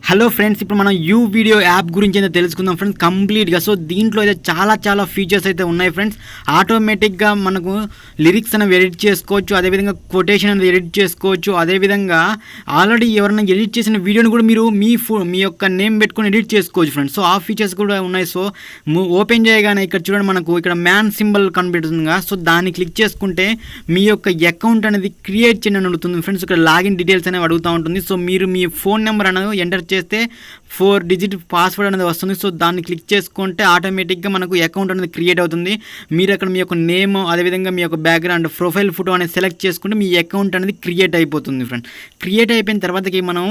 Hello friends, ఇప్పుడు మనం UVideo app గురించి అయితే తెలుసుకుందాం ఫ్రెండ్స్ కంప్లీట్గా. సో దీంట్లో అయితే చాలా ఫీచర్స్ అయితే ఉన్నాయి ఫ్రెండ్స్. ఆటోమేటిక్గా మనకు లిరిక్స్ అనేవి ఎడిట్ చేసుకోవచ్చు, అదేవిధంగా కొటేషన్ అనేది ఎడిట్ చేసుకోవచ్చు, అదేవిధంగా ఆల్రెడీ ఎవరైనా ఎడిట్ చేసిన వీడియోని కూడా మీరు మీ యొక్క నేమ్ పెట్టుకొని ఎడిట్ చేసుకోవచ్చు ఫ్రెండ్స్. సో ఆ ఫీచర్స్ కూడా ఉన్నాయి. సో ఓపెన్ చేయగానే ఇక్కడ చూడండి, మనకు ఇక్కడ మ్యాన్ సింబల్ కనిపెడుతుందిగా. సో దాన్ని క్లిక్ చేసుకుంటే మీ యొక్క అకౌంట్ అనేది క్రియేట్ చేయని అడుగుతుంది ఫ్రెండ్స్. ఇక్కడ లాగిన్ డీటెయిల్స్ అనేవి అడుగుతూ ఉంటుంది. సో మీరు మీ ఫోన్ నెంబర్ అనేది ఎంటర్ చేస్తే 4 డిజిట్ పాస్వర్డ్ అనేది వస్తుంది. సో దాన్ని క్లిక్ చేసుకుంటే ఆటోమేటిక్గా మనకు అకౌంట్ అనేది క్రియేట్ అవుతుంది. మీరు అక్కడ మీ యొక్క నేమ్, అదేవిధంగా మీ యొక్క బ్యాక్గ్రౌండ్, ప్రొఫైల్ ఫోటో అనేది సెలెక్ట్ చేసుకుంటే మీ అకౌంట్ అనేది క్రియేట్ అయిపోతుంది ఫ్రెండ్. క్రియేట్ అయిపోయిన తర్వాతకి మనం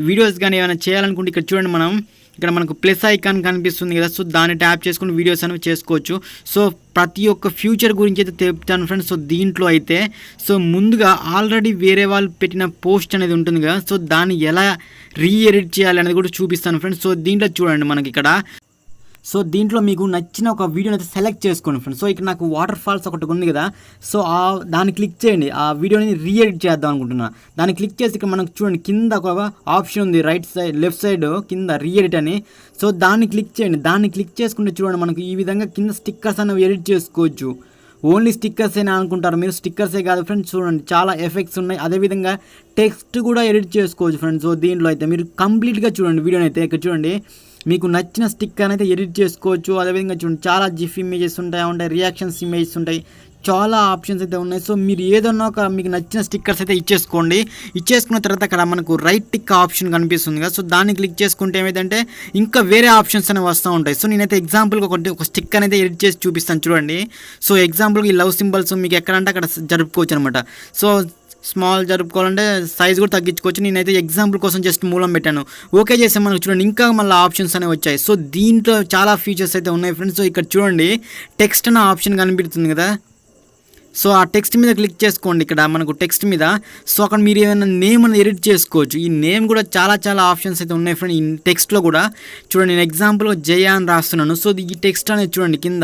వీడియోస్ కానీ ఏమైనా చేయాలనుకుంటే ఇక్కడ చూడండి, ఇక్కడ మనకు ప్లస్ ఐకాన్ కనిపిస్తుంది కదా. సో దాన్ని ట్యాప్ చేసుకుని వీడియోస్ అనేవి చేసుకోవచ్చు. సో ప్రతి ఒక్క ఫ్యూచర్ గురించి అయితే చెప్తాను ఫ్రెండ్స్. సో దీంట్లో అయితే ముందుగా ఆల్రెడీ వేరే వాళ్ళు పెట్టిన పోస్ట్ అనేది ఉంటుంది కదా. సో దాన్ని ఎలా ఎడిట్ చేయాలి అనేది కూడా చూపిస్తాను ఫ్రెండ్స్. సో దీంట్లో చూడండి, మనకి ఇక్కడ దీంట్లో మీకు నచ్చిన ఒక వీడియోని అయితే సెలెక్ట్ చేసుకోండి ఫ్రెండ్స్. సో ఇక్కడ నాకు వాటర్ ఫాల్స్ ఒకటి ఉంది కదా. సో దాన్ని క్లిక్ చేయండి. ఆ వీడియోని ఎడిట్ చేద్దాం అనుకుంటున్నా. దాన్ని క్లిక్ చేసి ఇక్కడ మనకు చూడండి, కింద ఒక ఆప్షన్ ఉంది, లెఫ్ట్ సైడ్ కింద ఎడిట్ అని. సో దాన్ని క్లిక్ చేయండి. దాన్ని క్లిక్ చేసుకుంటే చూడండి, మనకు ఈ విధంగా కింద స్టిక్కర్స్ అనేవి ఎడిట్ చేసుకోవచ్చు. ఓన్లీ స్టిక్కర్స్ అయినా అనుకుంటారు మీరు, స్టిక్కర్సే కాదు ఫ్రెండ్స్. చూడండి, చాలా ఎఫెక్ట్స్ ఉన్నాయి. అదేవిధంగా టెక్స్ట్ కూడా ఎడిట్ చేసుకోవచ్చు ఫ్రెండ్స్. సో దీంట్లో అయితే మీరు కంప్లీట్గా చూడండి వీడియోని అయితే. ఇక్కడ చూడండి, మీకు నచ్చిన స్టిక్కర్ అయితే ఎడిట్ చేసుకోవచ్చు. అదేవిధంగా చూడండి, చాలా జిఫ్ ఇమేజెస్ ఉంటాయి, రియాక్షన్స్ ఇమేజెస్ ఉంటాయి, చాలా ఆప్షన్స్ అయితే ఉన్నాయి. సో మీరు ఏదన్నా ఒక మీకు నచ్చిన స్టిక్కర్స్ అయితే ఇచ్చేసుకోండి. ఇచ్చేసుకున్న తర్వాత అక్కడ మనకు రైట్ టిక్ ఆప్షన్ కనిపిస్తుంది కదా. సో దాన్ని క్లిక్ చేసుకుంటే ఏమైందంటే ఇంకా వేరే ఆప్షన్స్ అనేవి వస్తూ ఉంటాయి. సో నేనైతే ఎగ్జాంపుల్గా ఒక స్టిక్కర్ అయితే ఎడిట్ చేసి చూపిస్తాను చూడండి. సో ఎగ్జాంపుల్గా ఈ లవ్ సింబల్స్ మీకు ఎక్కడంటే అక్కడ జరుపుకోవచ్చు అనమాట. సో స్మాల్ జరుపుకోవాలంటే సైజ్ కూడా తగ్గించుకోవచ్చు. నేనైతే ఎగ్జాంపుల్ కోసం జస్ట్ మూలం పెట్టాను. ఓకే చేస్తే మనకు చూడండి, ఇంకా మళ్ళీ ఆప్షన్స్ అనేవి వచ్చాయి. సో దీంట్లో చాలా ఫీచర్స్ అయితే ఉన్నాయి ఫ్రెండ్స్. సో ఇక్కడ చూడండి, టెక్స్ట్ అనే ఆప్షన్ కనిపిస్తుంది కదా. సో ఆ టెక్స్ట్ మీద క్లిక్ చేసుకోండి. ఇక్కడ మనకు టెక్స్ట్ మీద అక్కడ మీరు ఏమైనా నేమ్ అనేది ఎడిట్ చేసుకోవచ్చు. ఈ నేమ్ కూడా చాలా ఆప్షన్స్ అయితే ఉన్నాయి ఫ్రెండ్. ఈ టెక్స్ట్లో కూడా చూడండి, నేను ఎగ్జాంపుల్ జయ అని రాస్తున్నాను. సో ఈ టెక్స్ట్ అనేది చూడండి, కింద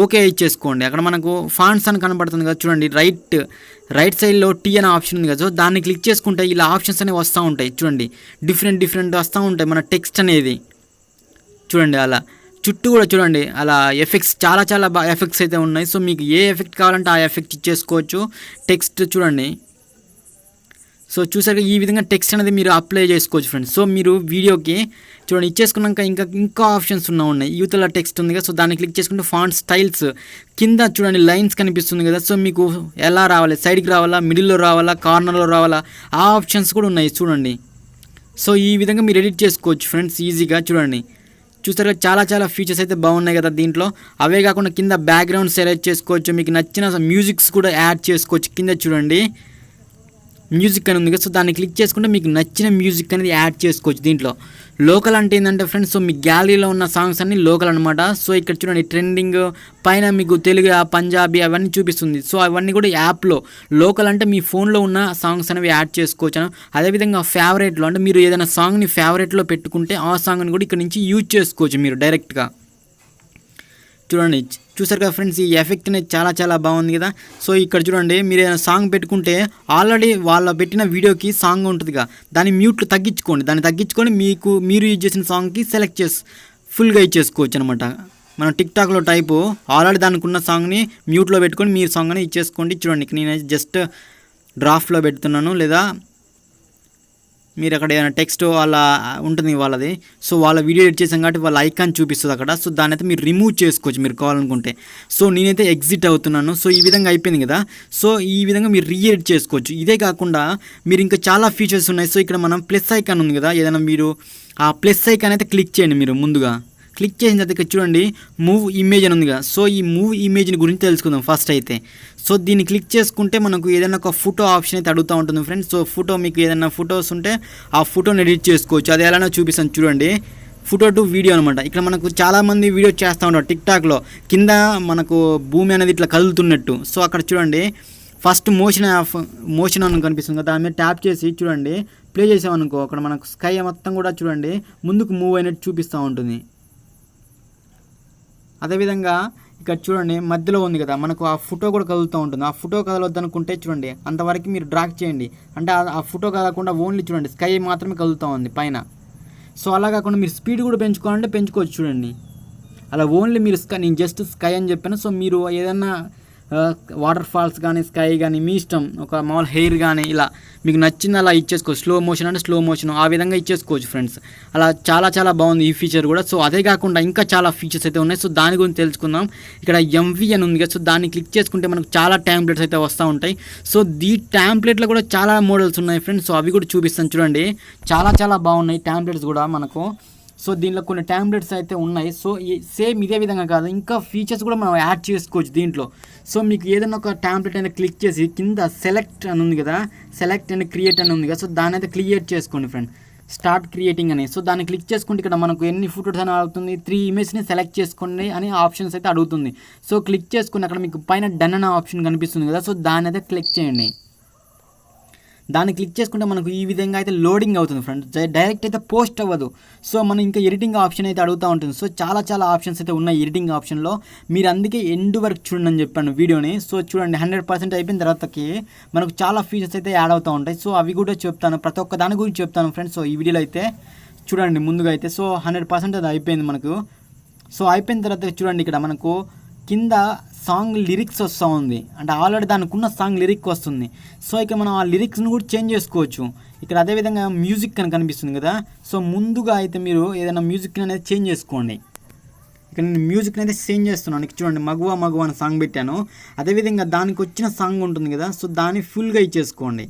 ఓకే ఇచ్చేసుకోండి. అక్కడ మనకు ఫాంట్స్ అని కనబడుతుంది కదా. చూడండి, రైట్ సైడ్లో టీ అనే ఆప్షన్ ఉంది కదా. సో దాన్ని క్లిక్ చేసుకుంటే ఇలా ఆప్షన్స్ అనేవి వస్తూ ఉంటాయి. చూడండి, డిఫరెంట్ వస్తూ ఉంటాయి మన టెక్స్ట్ అనేది. చూడండి, అలా చుట్టూ కూడా చూడండి, అలా ఎఫెక్ట్స్ చాలా ఎఫెక్ట్స్ అయితే ఉన్నాయి. సో మీకు ఏ ఎఫెక్ట్ కావాలంటే ఆ ఎఫెక్ట్ ఇచ్చేసుకోవచ్చు. టెక్స్ట్ చూడండి, సో చూసాక ఈ విధంగా టెక్స్ట్ అనేది మీరు అప్లై చేసుకోవచ్చు ఫ్రెండ్స్. సో మీరు వీడియోకి చూడండి ఇచ్చేసుకున్నాక ఇంకా ఆప్షన్స్ ఉన్నాయి. యూతల టెక్స్ట్ ఉంది కదా. సో దాన్ని క్లిక్ చేసుకుంటే ఫాంట్ స్టైల్స్ కింద చూడండి, లైన్స్ కనిపిస్తుంది కదా. సో మీకు ఎలా రావాలి, సైడ్కి రావాలా, మిడిల్లో రావాలా, కార్నర్లో రావాలా, ఆ ఆప్షన్స్ కూడా ఉన్నాయి చూడండి. సో ఈ విధంగా మీరు ఎడిట్ చేసుకోవచ్చు ఫ్రెండ్స్ ఈజీగా. చూస్తారు చాలా ఫీచర్స్ అయితే బాగున్నాయి కదా దీంట్లో. అవే కాకుండా కింద బ్యాక్గ్రౌండ్ సెలెక్ట్ చేసుకోవచ్చు. మీకు నచ్చిన మ్యూజిక్స్ కూడా యాడ్ చేసుకోవచ్చు. కింద చూడండి, మ్యూజిక్ అని ఉంది కదా. సో దాన్ని క్లిక్ చేసుకుంటే మీకు నచ్చిన మ్యూజిక్ అనేది యాడ్ చేసుకోవచ్చు. దీంట్లో లోకల్ అంటే ఏంటంటే ఫ్రెండ్స్, సో మీ గ్యాలరీలో ఉన్న సాంగ్స్ అన్ని లోకల్ అనమాట. సో ఇక్కడ చూడండి, ట్రెండింగ్ పైన మీకు తెలుగు, పంజాబీ అవన్నీ చూపిస్తుంది. సో అవన్నీ కూడా యాప్లో లోకల్ అంటే మీ ఫోన్లో ఉన్న సాంగ్స్ అనేవి యాడ్ చేసుకోవచ్చు. అదేవిధంగా ఫేవరెట్లో అంటే మీరు ఏదైనా సాంగ్ని ఫేవరెట్లో పెట్టుకుంటే ఆ సాంగ్ని కూడా ఇక్కడ నుంచి యూజ్ చేసుకోవచ్చు మీరు డైరెక్ట్గా. చూసారు కదా ఫ్రెండ్స్, ఈ ఎఫెక్ట్ అనేది చాలా బాగుంది కదా. సో ఇక్కడ చూడండి, మీరు ఏదైనా సాంగ్ పెట్టుకుంటే ఆల్రెడీ వాళ్ళ పెట్టిన వీడియోకి సాంగ్ ఉంటుందిగా, దాన్ని మ్యూట్లో తగ్గించుకొని మీరు యూజ్ చేసిన సాంగ్కి సెలెక్ట్ చేసి ఫుల్గా ఇచ్చేసుకోవచ్చు అనమాట. మనం టిక్టాక్లో టైపు ఆల్రెడీ దానికి ఉన్న సాంగ్ని మ్యూట్లో పెట్టుకొని మీరు సాంగ్ అని ఇచ్చేసుకోండి. చూడండి, నేను జస్ట్ డ్రాఫ్ట్లో పెడుతున్నాను, లేదా మీరు అక్కడ ఏదైనా టెక్స్ట్ వాళ్ళ ఉంటుంది వాళ్ళది. సో వాళ్ళ వీడియో ఎడిట్ చేసాం కాబట్టి వాళ్ళ ఐకాన్ చూపిస్తుంది అక్కడ. సో దాన్ని అయితే మీరు రిమూవ్ చేసుకోవచ్చు మీరు కావాలనుకుంటే. సో నేనైతే ఎగ్జిట్ అవుతున్నాను. సో ఈ విధంగా అయిపోయింది కదా. సో ఈ విధంగా మీరు ఎడిట్ చేసుకోవచ్చు. ఇదే కాకుండా మీరు ఇంకా చాలా ఫీచర్స్ ఉన్నాయి. సో ఇక్కడ మనం ప్లస్ ఐకాన్ ఉంది కదా, ఏదైనా మీరు ఆ ప్లస్ ఐకాన్ అయితే క్లిక్ చేయండి. మీరు ముందుగా క్లిక్ చేసిన తర్వాత ఇక్కడ చూడండి, మూవ్ ఇమేజ్ అని ఉంది కదా. సో ఈ మూవ్ ఇమేజ్ని గురించి తెలుసుకుందాం ఫస్ట్ అయితే. సో దీన్ని క్లిక్ చేసుకుంటే మనకు ఏదైనా ఒక ఫోటో ఆప్షన్ అయితే అడుగుతూ ఉంటుంది ఫ్రెండ్స్. సో ఫోటో మీకు ఏదైనా ఫొటోస్ ఉంటే ఆ ఫోటోని ఎడిట్ చేసుకోవచ్చు. అది ఎలానో చూపిస్తాను చూడండి. ఫోటో టు వీడియో అనమాట. ఇక్కడ మనకు చాలామంది వీడియో చేస్తూ ఉంటారు టిక్టాక్లో. కింద మనకు భూమి అనేది ఇట్లా కదులుతున్నట్టు. సో అక్కడ చూడండి, ఫస్ట్ మోషన్ అని కనిపిస్తుంది కదా, దాని మీద ట్యాప్ చేసి చూడండి, ప్లే చేసామనుకో అక్కడ మనకు స్కై మొత్తం కూడా చూడండి ముందుకు మూవ్ అయినట్టు చూపిస్తూ ఉంటుంది. అదేవిధంగా ఇక్కడ చూడండి, మధ్యలో ఉంది కదా, మనకు ఆ ఫోటో కూడా కదులుతూ ఉంటుంది. ఆ ఫోటో కదలొద్దు అనుకుంటే చూడండి, అంతవరకు మీరు డ్రాగ్ చేయండి. అంటే ఆ ఫోటో కదలకుండా ఓన్లీ చూడండి, స్కై మాత్రమే కదులుతూ ఉంది పైన. సో అలా కాకుండా మీరు స్పీడ్ కూడా పెంచుకోవాలంటే పెంచుకోవచ్చు చూడండి. అలా ఓన్లీ మీరు నేను జస్ట్ స్కై అని చెప్పాను. సో మీరు ఏదన్నా వాటర్ ఫాల్స్ కానీ స్కై కానీ మీ ఇష్టం, ఒక మామూలు హెయిర్ కానీ ఇలా మీకు నచ్చింది అలా ఇచ్చేసుకోవచ్చు. స్లో మోషన్ అంటే స్లో మోషన్ ఆ విధంగా ఇచ్చేసుకోవచ్చు ఫ్రెండ్స్. అలా చాలా చాలా బాగుంది ఈ ఫీచర్ కూడా. సో అదే కాకుండా ఇంకా చాలా ఫీచర్స్ అయితే ఉన్నాయి. సో దాని గురించి తెలుసుకుందాం. ఇక్కడ ఎంవి అని ఉంది కదా, సో దాన్ని క్లిక్ చేసుకుంటే మనకు చాలా ట్యాంప్లెట్స్ అయితే వస్తూ ఉంటాయి. సో ఈ ట్యాంప్లెట్లో కూడా చాలా మోడల్స్ ఉన్నాయి ఫ్రెండ్స్. సో అవి కూడా చూపిస్తాను చూడండి. చాలా చాలా బాగున్నాయి ట్యాంప్లెట్స్ కూడా మనకు. సో దీంట్లో కొన్ని ట్యాంప్లెట్స్ అయితే ఉన్నాయి. సో సేమ్ ఇదే విధంగా కాదు, ఇంకా ఫీచర్స్ కూడా మనం యాడ్ చేసుకోవచ్చు దీంట్లో. సో మీకు ఏదైనా ఒక ట్యాంప్లెట్ అనేది క్లిక్ చేసి కింద సెలెక్ట్ అని ఉంది కదా, సెలెక్ట్ అండ్ క్రియేట్ అని ఉంది కదా, సో దాన్ని అయితే క్రియేట్ చేసుకోండి ఫ్రెండ్, స్టార్ట్ క్రియేటింగ్ అని. సో దాన్ని క్లిక్ చేసుకుంటే ఇక్కడ మనకు ఎన్ని ఫోటోస్ అని అడుగుతుంది, 3 ఇమేజ్ని సెలెక్ట్ చేసుకోండి అని ఆప్షన్స్ అయితే అడుగుతుంది. సో క్లిక్ చేసుకుని అక్కడ మీకు పైన డన్ అనే ఆప్షన్ కనిపిస్తుంది కదా, సో దాన్ని అయితే క్లిక్ చేయండి. దాన్ని క్లిక్ చేసుకుంటే మనకు ఈ విధంగా అయితే లోడింగ్ అవుతుంది ఫ్రెండ్స్, డైరెక్ట్ అయితే పోస్ట్ అవ్వదు. సో మనం ఇంకా ఎడిటింగ్ ఆప్షన్ అయితే అడుగుతూ ఉంటుంది. సో చాలా చాలా ఆప్షన్స్ అయితే ఉన్నాయి ఎడిటింగ్ ఆప్షన్లో. మీరు అందుకే ఎండ్ వరకు చూడండి అని చెప్పాను వీడియోని. సో చూడండి 100% అయిపోయిన తర్వాతకి మనకు చాలా ఫీచర్స్ అయితే యాడ్ అవుతూ ఉంటాయి. సో అవి కూడా చెప్తాను, ప్రతి ఒక్క దాని గురించి చెప్తాను ఫ్రెండ్స్. సో ఈ వీడియోలో అయితే చూడండి ముందుగా అయితే. సో 100% అది అయిపోయింది మనకు. సో అయిపోయిన తర్వాత చూడండి ఇక్కడ మనకు కింద సాంగ్ లిరిక్స్ వస్తూ ఉంది, అంటే ఆల్రెడీ దానికి ఉన్న సాంగ్ లిరిక్ వస్తుంది. సో ఇక మనం ఆ లిరిక్స్ని కూడా చేంజ్ చేసుకోవచ్చు ఇక్కడ. అదేవిధంగా మ్యూజిక్ అని కనిపిస్తుంది కదా, సో ముందుగా అయితే మీరు ఏదైనా మ్యూజిక్ అనేది చేంజ్ చేసుకోండి. ఇక్కడ నేను మ్యూజిక్ని అయితే చేంజ్ చేస్తున్నాను. చూడండి మగువ మగువ అని సాంగ్ పెట్టాను. అదేవిధంగా దానికి వచ్చిన సాంగ్ ఉంటుంది కదా, సో దాన్ని ఫుల్గా ఇచ్చేసుకోండి.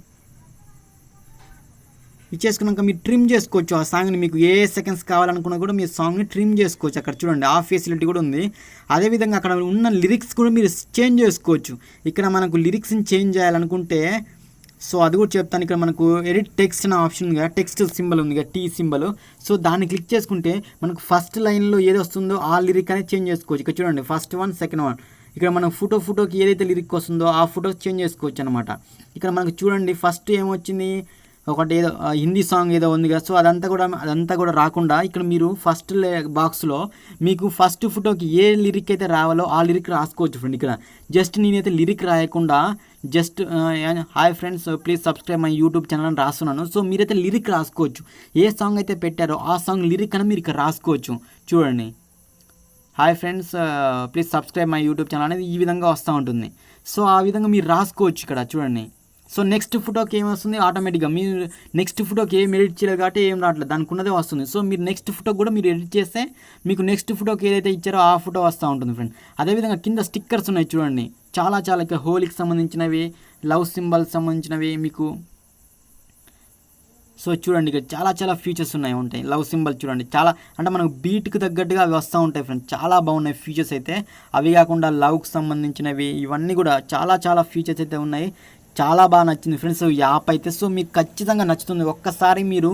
ఇచ్చేసుకున్నాక మీరు ట్రిమ్ చేసుకోవచ్చు ఆ సాంగ్ని. మీకు ఏ సెకండ్స్ కావాలనుకున్నా కూడా మీరు సాంగ్ని ట్రిమ్ చేసుకోవచ్చు. అక్కడ చూడండి ఆ ఫెసిలిటీ కూడా ఉంది. అదేవిధంగా అక్కడ ఉన్న లిరిక్స్ కూడా మీరు చేంజ్ చేసుకోవచ్చు. ఇక్కడ మనకు లిరిక్స్ని చేంజ్ చేయాలనుకుంటే సో అది కూడా చెప్తాను. ఇక్కడ మనకు ఎడిట్ టెక్స్ట్ అనే ఆప్షన్ ఉంది కదా, టెక్స్ట్ సింబల్ ఉంది కదా, టీ సింబల్. సో దాన్ని క్లిక్ చేసుకుంటే మనకు ఫస్ట్ లైన్లో ఏది వస్తుందో ఆ లిరిక్ అనేది చేంజ్ చేసుకోవచ్చు. ఇక్కడ చూడండి ఫస్ట్ వన్ సెకండ్ వన్. ఇక్కడ మనం ఫోటోకి ఏదైతే లిరిక్ వస్తుందో ఆ ఫోటో చేంజ్ చేసుకోవచ్చు అనమాట. ఇక్కడ మనకు చూడండి ఫస్ట్ ఏమొచ్చింది, ఒకటి ఏదో హిందీ సాంగ్ ఏదో ఉంది కదా, సో అదంతా కూడా రాకుండా ఇక్కడ మీరు ఫస్ట్ బాక్స్లో మీకు ఫస్ట్ ఫోటోకి ఏ లిరిక్ అయితే రావాలో ఆ లిరిక్ రాసుకోవచ్చు ఫ్రెండ్. ఇక్కడ జస్ట్ నేనైతే లిరిక్ రాయకుండా just hi friends please subscribe my YouTube channel అని రాస్తున్నాను. సో మీరైతే లిరిక్ రాసుకోవచ్చు. ఏ సాంగ్ అయితే పెట్టారో ఆ సాంగ్ లిరిక్ అని మీరు ఇక్కడ రాసుకోవచ్చు. చూడండి hi friends please subscribe my YouTube channel అనేది ఈ విధంగా వస్తూ ఉంటుంది. సో ఆ విధంగా మీరు రాసుకోవచ్చు ఇక్కడ చూడండి. సో నెక్స్ట్ ఫోటోకి ఏమొస్తుంది, ఆటోమేటిక్గా మీరు నెక్స్ట్ ఫోటోకి ఏం ఎడిట్ చేయలేదు కాబట్టి ఏం రావట్లేదు, దానికి ఉన్నదే వస్తుంది. సో మీరు నెక్స్ట్ ఫోటోకి కూడా మీరు ఎడిట్ చేస్తే మీకు నెక్స్ట్ ఫోటోకి ఏదైతే ఇచ్చారో ఆ ఫోటో వస్తూ ఉంటుంది ఫ్రెండ్. అదేవిధంగా కింద స్టిక్కర్స్ ఉన్నాయి చూడండి, చాలా చాలా ఇక్కడ హోలీకి సంబంధించినవి, లవ్ సింబల్స్ సంబంధించినవి మీకు. సో చూడండి ఇక్కడ చాలా చాలా ఫీచర్స్ ఉంటాయి. లవ్ సింబల్ చూడండి చాలా, అంటే మనకు బీట్కి తగ్గట్టుగా అవి వస్తూ ఉంటాయి ఫ్రెండ్స్. చాలా బాగున్నాయి ఫీచర్స్ అయితే. అవి కాకుండా లవ్కి సంబంధించినవి ఇవన్నీ కూడా చాలా చాలా ఫీచర్స్ అయితే ఉన్నాయి. చాలా బాగా నచ్చింది ఫ్రెండ్స్ ఈ యాప్ అయితే. సో మీకు ఖచ్చితంగా నచ్చుతుంది. ఒక్కసారి మీరు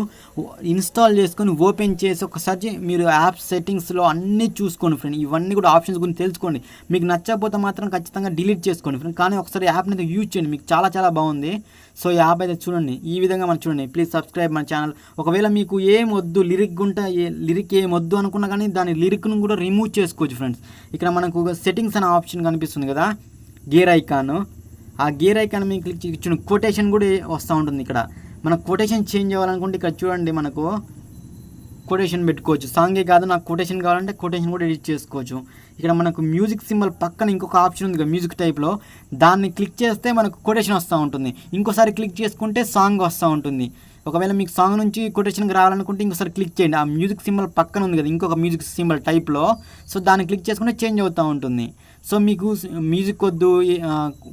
ఇన్స్టాల్ చేసుకొని ఓపెన్ చేసి ఒకసారి మీరు యాప్ సెట్టింగ్స్లో అన్నీ చూసుకోండి ఫ్రెండ్. ఇవన్నీ కూడా ఆప్షన్స్ గురించి తెలుసుకోండి. మీకు నచ్చకపోతే మాత్రం ఖచ్చితంగా డిలీట్ చేసుకోండి ఫ్రెండ్. కానీ ఒకసారి యాప్ని అయితే యూజ్ చేయండి, మీకు చాలా చాలా బాగుంది. సో ఈ యాప్ అయితే చూడండి ఈ విధంగా మనం చూడండి. ప్లీజ్ సబ్స్క్రైబ్ మన ఛానల్. ఒకవేళ మీకు ఏం వద్దు, లిరిక్ ఏం వద్దు అనుకున్నా కానీ దాని లిరిక్ను కూడా రిమూవ్ చేసుకోవచ్చు ఫ్రెండ్స్. ఇక్కడ మనకు సెట్టింగ్స్ అనే ఆప్షన్ కనిపిస్తుంది కదా, గేర్ ఐకాన్. ఆ గేర్ ఐకాన్ మీకు క్లిక్ ఇచ్చిన కొటేషన్ కూడా వస్తూ ఉంటుంది. ఇక్కడ మన కొటేషన్ చేంజ్ అవ్వాలనుకుంటే ఇక్కడ చూడండి మనకు కొటేషన్ పెట్టుకోవచ్చు. సాంగే కాదు, నాకు కొటేషన్ కావాలంటే కొటేషన్ కూడా ఎడిట్ చేసుకోవచ్చు. ఇక్కడ మనకు మ్యూజిక్ సింబల్ పక్కన ఇంకొక ఆప్షన్ ఉంది కదా మ్యూజిక్ టైప్లో, దాన్ని క్లిక్ చేస్తే మనకు కొటేషన్ వస్తూ ఉంటుంది. ఇంకోసారి క్లిక్ చేసుకుంటే సాంగ్ వస్తూ ఉంటుంది. ఒకవేళ మీకు సాంగ్ నుంచి కొటేషన్కి రావాలనుకుంటే ఇంకోసారి క్లిక్ చేయండి. ఆ మ్యూజిక్ సింబల్ పక్కన ఉంది కదా ఇంకొక మ్యూజిక్ సింబల్ టైప్లో, సో దాన్ని క్లిక్ చేసుకుంటే చేంజ్ అవుతూ ఉంటుంది. సో మీకు మ్యూజిక్ వద్దు,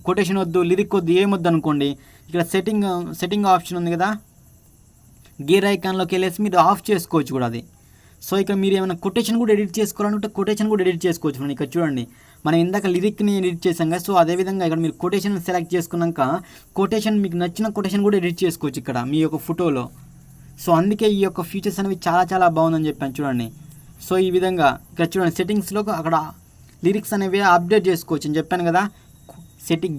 కొటేషన్ వద్దు, లిరిక్ వద్దు, ఏమొద్దు అనుకోండి, ఇక్కడ సెట్టింగ్ ఆప్షన్ ఉంది కదా, గేర్ ఐకాన్లోకి వెళ్ళేసి మీరు ఆఫ్ చేసుకోవచ్చు కూడా అది. సో ఇక్కడ మీరు ఏమైనా కొటేషన్ కూడా ఎడిట్ చేసుకోవాలనుకుంటే కొటేషన్ కూడా ఎడిట్ చేసుకోవచ్చు. ఇక్కడ చూడండి మనం ఇందాక లిరిక్ని ఎడిట్ చేసాం కదా, సో అదేవిధంగా ఇక్కడ మీరు కొటేషన్ సెలెక్ట్ చేసుకున్నాక కొటేషన్ మీకు నచ్చిన కొటేషన్ కూడా ఎడిట్ చేసుకోవచ్చు ఇక్కడ మీ యొక్క ఫోటోలో. సో అందుకే ఈ యొక్క ఫీచర్స్ అనేవి చాలా చాలా బాగుందని చెప్పాను చూడండి. సో ఈ విధంగా ఇక్కడ చూడండి సెట్టింగ్స్లో అక్కడ లిరిక్స్ అనేవి అప్డేట్ చేసుకోవచ్చు అని చెప్పాను కదా.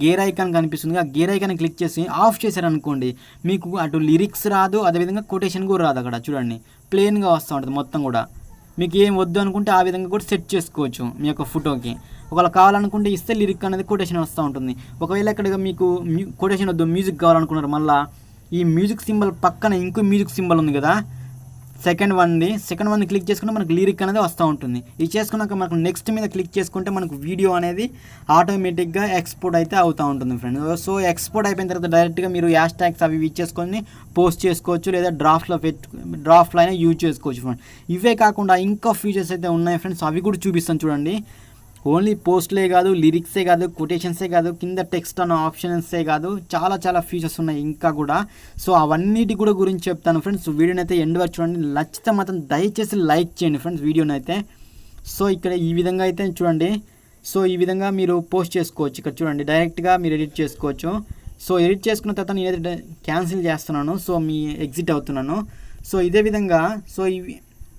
గేర్ ఐకాన్ కనిపిస్తుంది, ఆ గేర్ ఐకాన్ క్లిక్ చేసి ఆఫ్ చేశారనుకోండి మీకు అటు లిరిక్స్ రాదు, అదేవిధంగా కొటేషన్ కూడా రాదు. అక్కడ చూడండి ప్లెయిన్గా వస్తూ ఉంటుంది మొత్తం కూడా. మీకు ఏం వద్దు అనుకుంటే ఆ విధంగా కూడా సెట్ చేసుకోవచ్చు మీ యొక్క ఫోటోకి. ఒకవేళ కావాలనుకుంటే ఇస్తే లిరిక్ అనేది కొటేషన్ వస్తూ ఉంటుంది. ఒకవేళ ఇక్కడ మీకు కొటేషన్ వద్దు, మ్యూజిక్ కావాలనుకున్నారు, మళ్ళీ ఈ మ్యూజిక్ సింబల్ పక్కన ఇంకో మ్యూజిక్ సింబల్ ఉంది కదా, సెకండ్ వన్ క్లిక్ చేసుకుంటే మనకు లిరిక్ అనేది వస్తూ ఉంటుంది. ఇది చేసుకున్నాక మనకు నెక్స్ట్ మీద క్లిక్ చేసుకుంటే మనకు వీడియో అనేది ఆటోమేటిక్గా ఎక్స్పోర్ట్ అయితే అవుతూ ఉంటుంది ఫ్రెండ్స్. సో ఎక్స్పోర్ట్ అయిపోయిన తర్వాత డైరెక్ట్గా మీరు హ్యాష్ ట్యాగ్స్ అవి ఇచ్చేసుకొని పోస్ట్ చేసుకోవచ్చు, లేదా డ్రాఫ్ట్లో అయినా యూజ్ చేసుకోవచ్చు ఫ్రెండ్స్. ఇవే కాకుండా ఇంకా ఫీచర్స్ అయితే ఉన్నాయి ఫ్రెండ్స్, అవి కూడా చూపిస్తాను చూడండి. ఓన్లీ పోస్ట్లే కాదు, లిరిక్సే కాదు, కొటేషన్సే కాదు, కింద టెక్స్ట్ అన్న ఆప్షన్సే కాదు, చాలా ఫీచర్స్ ఉన్నాయి ఇంకా కూడా. సో అవన్నిటి కూడా గురించి చెప్తాను ఫ్రెండ్స్. వీడియోని అయితే ఎండ్ వరకు చూడండి. నచ్చితే మాత్రం దయచేసి లైక్ చేయండి ఫ్రెండ్స్ వీడియోని అయితే. సో ఇక్కడ ఈ విధంగా అయితే చూడండి. సో ఈ విధంగా మీరు పోస్ట్ చేసుకోవచ్చు. ఇక్కడ చూడండి, డైరెక్ట్గా మీరు ఎడిట్ చేసుకోవచ్చు. సో ఎడిట్ చేసుకున్న తర్వాత నేనైతే క్యాన్సిల్ చేస్తున్నాను. సో మీ ఎగ్జిట్ అవుతున్నాను. సో ఇదే విధంగా సో ఇవి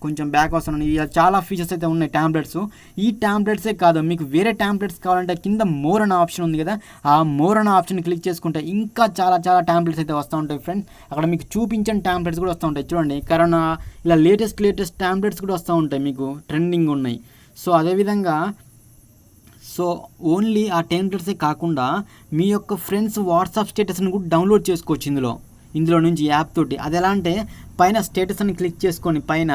కొంచెం బ్యాక్ వస్తున్నాను. ఇలా చాలా ఫీచర్స్ అయితే ఉన్నాయి ట్యాంప్లెట్స్. ఈ ట్యాంప్లెట్సే కాదు, మీకు వేరే ట్యాంప్లెట్స్ కావాలంటే కింద మోర్ అనే ఆప్షన్ ఉంది కదా, ఆ మోర్ అనే ఆప్షన్ క్లిక్ చేసుకుంటే ఇంకా చాలా ట్యాంప్లెట్స్ అయితే వస్తూ ఉంటాయి ఫ్రెండ్స్. అక్కడ మీకు చూపించిన ట్యాంప్లెట్స్ కూడా వస్తూ ఉంటాయి చూడండి. కరోనా ఇలా లేటెస్ట్ ట్యాంప్లెట్స్ కూడా వస్తూ ఉంటాయి, మీకు ట్రెండింగ్ ఉన్నాయి. సో అదేవిధంగా సో ఓన్లీ ఆ టెంప్లెట్సే కాకుండా మీ యొక్క ఫ్రెండ్స్ వాట్సాప్ స్టేటస్ని కూడా డౌన్లోడ్ చేసుకోవచ్చు ఇందులో నుంచి యాప్ తోటి. అది ఎలా అంటే పైన స్టేటస్ అని క్లిక్ చేసుకొని పైన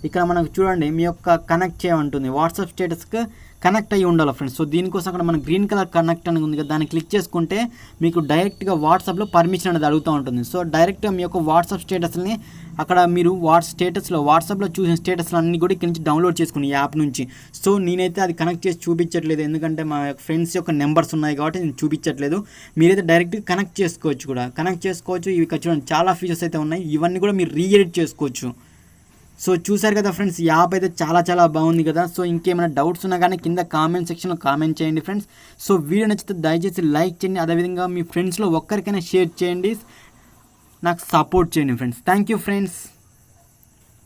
ఇక్కడ మనకు చూడండి మీ యొక్క కనెక్ట్ చేయమంటుంది, వాట్సాప్ స్టేటస్కి కనెక్ట్ అయ్యి ఉండాలి ఫ్రెండ్స్. సో దీనికోసం అక్కడ మన గ్రీన్ కలర్ కనెక్ట్ అని ఉంది కదా, దాన్ని క్లిక్ చేసుకుంటే మీకు డైరెక్ట్గా వాట్సాప్లో పర్మిషన్ అనేది అడుగుతూ ఉంటుంది. సో డైరెక్ట్గా మీ యొక్క వాట్సాప్ స్టేటస్ని అక్కడ మీరు వాట్సాప్లో చూసిన స్టేటస్లు అన్నీ కూడా ఇక్కడ నుంచి డౌన్లోడ్ చేసుకుని యాప్ నుంచి. సో నేనైతే అది కనెక్ట్ చేసి చూపించట్లేదు, ఎందుకంటే మా ఫ్రెండ్స్ యొక్క నెంబర్స్ ఉన్నాయి కాబట్టి నేను చూపించట్లేదు. మీరైతే డైరెక్ట్గా కనెక్ట్ చేసుకోవచ్చు. ఇవి చూడండి చాలా ఫీచర్స్ అయితే ఉన్నాయి. ఇవన్నీ కూడా మీరు రీఎడిట్ చేసుకోవచ్చు. సో చూసారు కదా ఫ్రెండ్స్, యాప్ అయితే చాలా బాగుంది కదా. సో ఇంకేమైనా డౌట్స్ ఉన్నా కానీ కింద కామెంట్ సెక్షన్లో కామెంట్ చేయండి ఫ్రెండ్స్. సో వీడియో నచ్చితే దయచేసి లైక్ చేయండి, అదేవిధంగా మీ ఫ్రెండ్స్లో ఒక్కరికైనా షేర్ చేయండి, నాకు సపోర్ట్ చేయండి ఫ్రెండ్స్. Thank you friends.